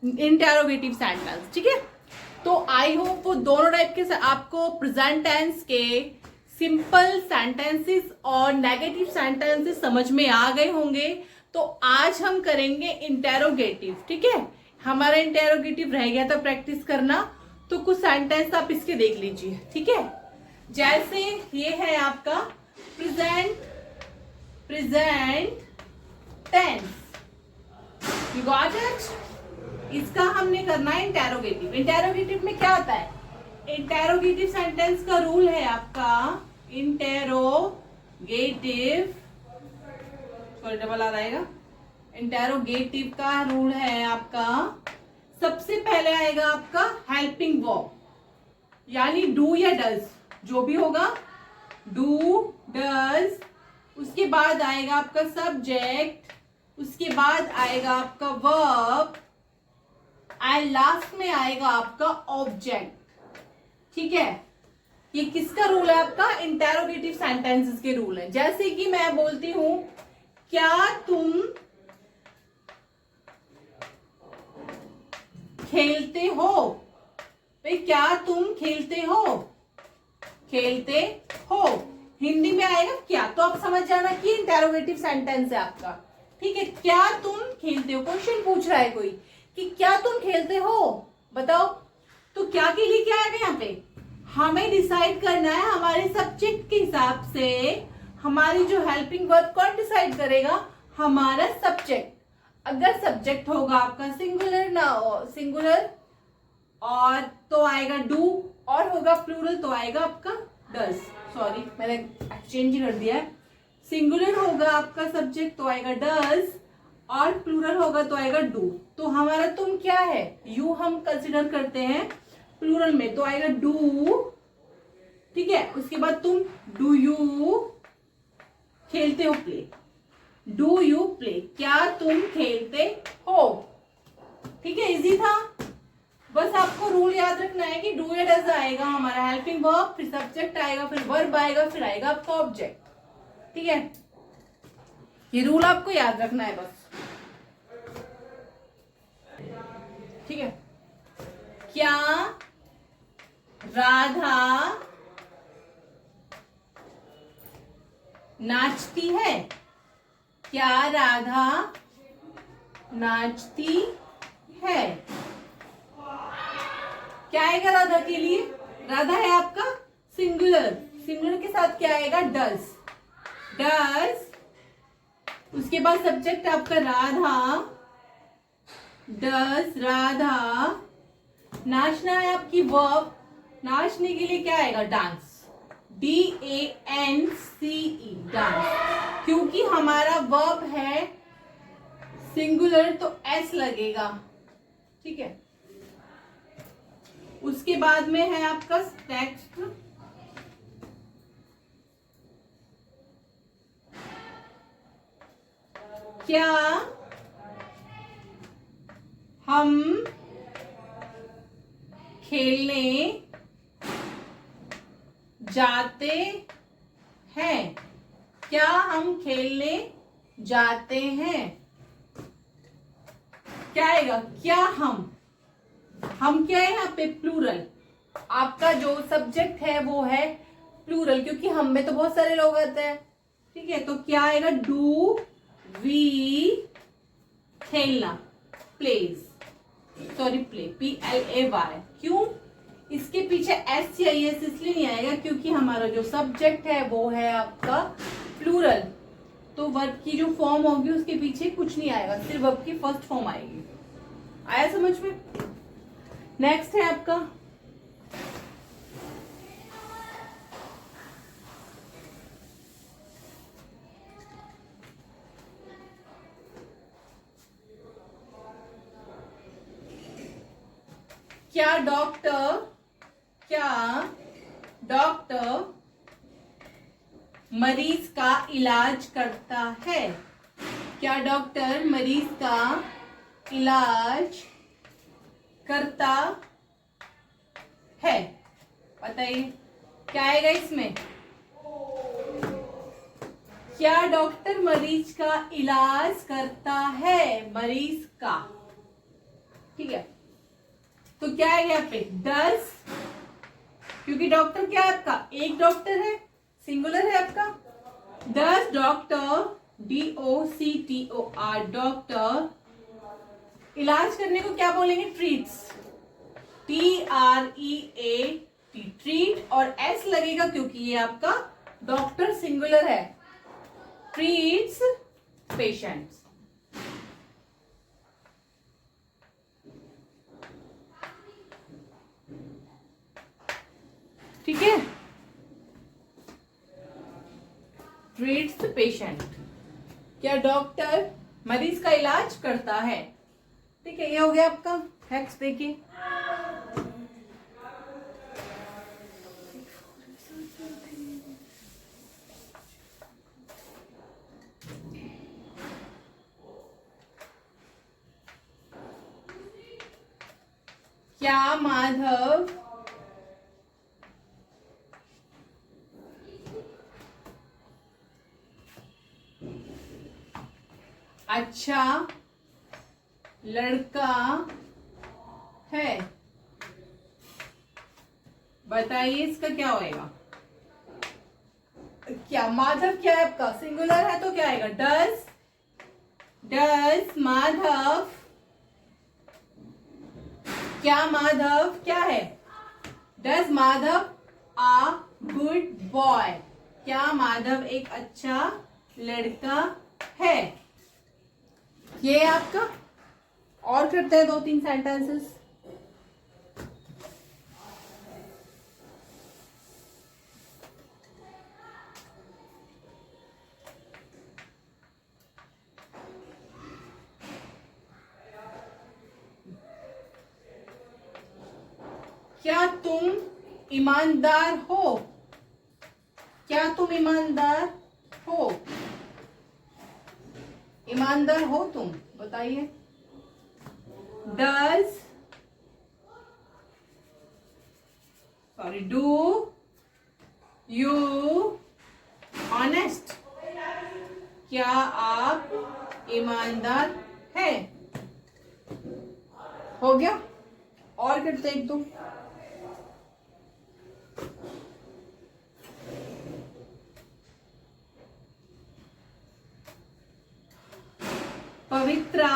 Interrogative sentence, ठीक है। तो आई होप वो दोनों टाइप के आपको प्रेजेंट टेंस के सिंपल सेंटेंसेस और नेगेटिव सेंटेंसेस समझ में आ गए होंगे। तो आज हम करेंगे इंटेरोगेटिव, ठीक है। हमारा इंटेरोगेटिव रह गया था प्रैक्टिस करना, तो कुछ सेंटेंस आप इसके देख लीजिए, ठीक है। जैसे ये है आपका present tense, you got it. इसका हमने करना है इंटेरोगेटिव। इंटेरोगेटिव में क्या होता है, इंटेरोगेटिव सेंटेंस का रूल है आपका इंटेरोगेटिव, सॉरी डबल आ जाएगा। इंटेरोगेटिव का रूल है आपका, सबसे पहले आएगा आपका हेल्पिंग वर्ब, यानी डू या डज, जो भी होगा, डू डज। उसके बाद आएगा आपका सब्जेक्ट, उसके बाद आएगा आपका वर्ब, एंड लास्ट में आएगा आपका ऑब्जेक्ट, ठीक है। ये किसका रूल है आपका, इंटेरोगेटिव सेंटेंसेस के रूल है। जैसे कि मैं बोलती हूं क्या तुम खेलते हो, भाई क्या तुम खेलते हो, खेलते हो हिंदी में आएगा क्या, तो आप समझ जाना कि इंटेरोगेटिव सेंटेंस है आपका, ठीक है। क्या तुम खेलते हो, क्वेश्चन पूछ रहा है कोई कि क्या तुम खेलते हो, बताओ। तो क्या के लिए क्या आएगा यहाँ पे, हमें डिसाइड करना है हमारे सब्जेक्ट के हिसाब से। हमारी जो हेल्पिंग वर्ब कौन डिसाइड करेगा, हमारा सब्जेक्ट। अगर सब्जेक्ट होगा आपका सिंगुलर ना सिंगुलर और तो आएगा डू, और होगा प्लूरल तो आएगा आपका डज। सॉरी मैंने एक्सचेंज कर दिया है। सिंगुलर होगा आपका सब्जेक्ट तो आएगा डज, और प्लूरल होगा तो आएगा डू। तो हमारा तुम क्या है, यू हम कंसिडर करते हैं प्लूरल में, तो आएगा डू, ठीक है। उसके बाद तुम, डू यू खेलते हो, प्ले, डू यू प्ले, क्या तुम खेलते हो, ठीक है। इजी था, बस आपको रूल याद रखना है कि डू या डज आएगा हमारा हेल्पिंग वर्ब, फिर सब्जेक्ट आएगा, फिर वर्ब आएगा, फिर आएगा आपका ऑब्जेक्ट, ठीक है। ये रूल आपको याद रखना है बस, ठीक है। क्या राधा नाचती है, क्या राधा नाचती है, क्या आएगा राधा के लिए, राधा है आपका सिंगुलर, सिंगुलर के साथ क्या आएगा, डज, डज। उसके बाद सब्जेक्ट आपका राधा, डज राधा। नाचना है आपकी वर्ब, नाचने के लिए क्या आएगा, डांस, DANCE, डांस। क्योंकि हमारा वर्ब है सिंगुलर तो S लगेगा, ठीक है। उसके बाद में है आपका टेक्स्ट, क्या हम खेलने जाते हैं, क्या हम खेलने जाते हैं, क्या आएगा, क्या हम क्या है यहाँ पे, प्लूरल। आपका जो सब्जेक्ट है वो है प्लूरल, क्योंकि हम में तो बहुत सारे लोग आते हैं, ठीक है। तो क्या आएगा, डू वी खेलना, प्लेज, सॉरी प्ले, PLAY। क्यों, इसके पीछे S या ES इसलिए नहीं आएगा क्योंकि हमारा जो सब्जेक्ट है वो है आपका प्लूरल, तो वर्ब की जो फॉर्म होगी उसके पीछे कुछ नहीं आएगा, सिर्फ वर्ब की फर्स्ट फॉर्म आएगी। आया समझ में। नेक्स्ट है आपका क्या डॉक्टर मरीज का इलाज करता है, क्या डॉक्टर मरीज का इलाज करता है, बताइए क्या आएगा इसमें, क्या डॉक्टर मरीज का इलाज करता है, मरीज का, ठीक है। तो क्या है यहाँ पे डज, क्योंकि डॉक्टर क्या है आपका, एक डॉक्टर है, सिंगुलर है आपका। Does doctor, DOCTOR, doctor. इलाज करने को क्या बोलेंगे, ट्रीट्स, TREAT, ट्रीट, और S लगेगा क्योंकि ये आपका डॉक्टर सिंगुलर है, ट्रीट्स पेशेंट्स। ठीक है, ट्रीट्स पेशेंट, क्या डॉक्टर मरीज का इलाज करता है। ठीक है, ये हो गया आपका नेक्स्ट। देखिए क्या माधव अच्छा लड़का है। बताइए इसका क्या होएगा। क्या माधव क्या है आपका, सिंगुलर है तो क्या आएगा, डज माधव, क्या माधव क्या है, does Madhav a good boy, क्या माधव एक अच्छा लड़का है। ये आपका, और करते हैं 2-3 सेंटेंसेस। क्या तुम ईमानदार हो, क्या तुम ईमानदार हो, ईमानदार हो तुम, बताइए। डू यू ऑनेस्ट, क्या आप ईमानदार हैं। हो गया, और करते 1-2। पवित्रा,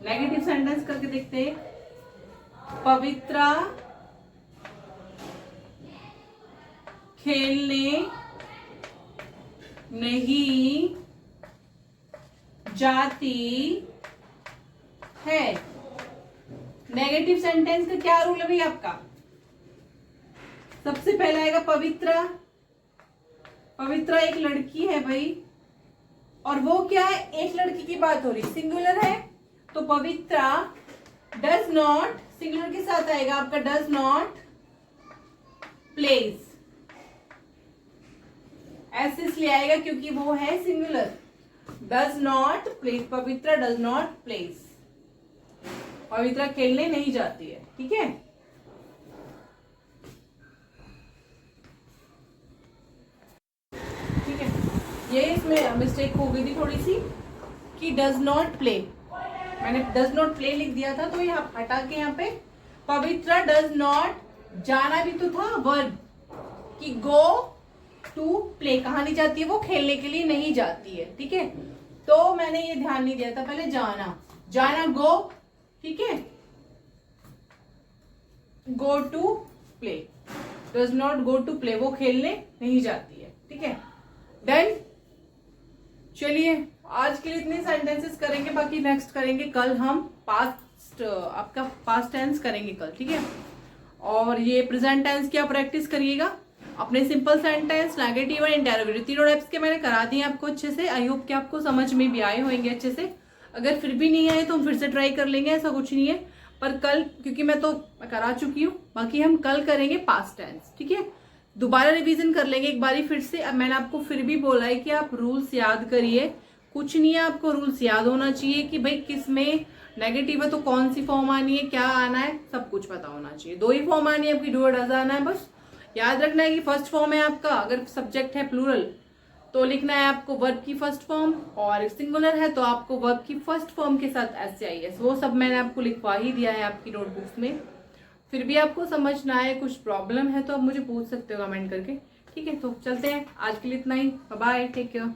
नेगेटिव सेंटेंस करके देखते हैं। पवित्रा खेलने नहीं जाती है। नेगेटिव सेंटेंस का क्या रूल है भाई आपका, सबसे पहला आएगा पवित्रा। पवित्रा एक लड़की है भाई, और वो क्या है, एक लड़की की बात हो रही, सिंगुलर है, तो पवित्रा डज नॉट, सिंगुलर के साथ आएगा आपका डज नॉट प्लेस। ऐसे इसलिए आएगा क्योंकि वो है singular, does not place, Pavitra does not place, Pavitra खेलने नहीं जाती है। ठीक है, ठीक है, ये इसमें मिस्टेक हो गई थी थोड़ी सी कि डज नॉट प्ले, मैंने डज नॉट प्ले लिख दिया था, तो यहाँ हटा के यहाँ पे पवित्रा डज नॉट, जाना भी तो था वर्ब कि गो टू प्ले, कहाँ नहीं जाती है, वो खेलने के लिए नहीं जाती है। ठीक है, तो मैंने ये ध्यान नहीं दिया था पहले, जाना गो, ठीक है, go to play, does not go to play, वो खेलने नहीं जाती है। ठीक है, डन। चलिए आज के लिए इतने सेंटेंसेस करेंगे, बाकी नेक्स्ट करेंगे कल हम पास्ट, आपका पास्ट टेंस करेंगे कल। ठीक है, और ये प्रेजेंट टेंस की आप प्रैक्टिस करिएगा, अपने सिंपल सेंटेंस, नेगेटिव और इंटेरोगेटिव तीनों टाइप्स के मैंने करा दिए आपको अच्छे से। आई होप कि आपको समझ में भी आए होंगे अच्छे से। अगर फिर भी नहीं आए तो हम फिर से ट्राई कर लेंगे, ऐसा कुछ नहीं है। पर कल, क्योंकि मैं करा चुकी हूँ, बाकी हम कल करेंगे पास्ट टेंस। ठीक है, दोबारा रिवीजन कर लेंगे एक बारी फिर से। अब मैंने आपको फिर भी बोला है कि आप रूल्स याद करिए, कुछ नहीं है, आपको रूल्स याद होना चाहिए कि भाई किस में नेगेटिव है तो कौन सी फॉर्म आनी है, क्या आना है, सब कुछ पता होना चाहिए। 2 ही फॉर्म आनी है आपकी, डू और डज आना है, बस याद रखना है कि फर्स्ट फॉर्म है आपका, अगर सब्जेक्ट है प्लूरल तो लिखना है आपको वर्ब की फर्स्ट फॉर्म, और सिंगुलर है तो आपको वर्ब की फर्स्ट फॉर्म के साथ SIS। वो सब मैंने आपको लिखवा ही दिया है आपकी नोटबुक्स में। फिर भी आपको समझना है, कुछ प्रॉब्लम है तो आप मुझे पूछ सकते हो कमेंट करके। ठीक है, तो चलते हैं, आज के लिए इतना ही। Bye bye, take care.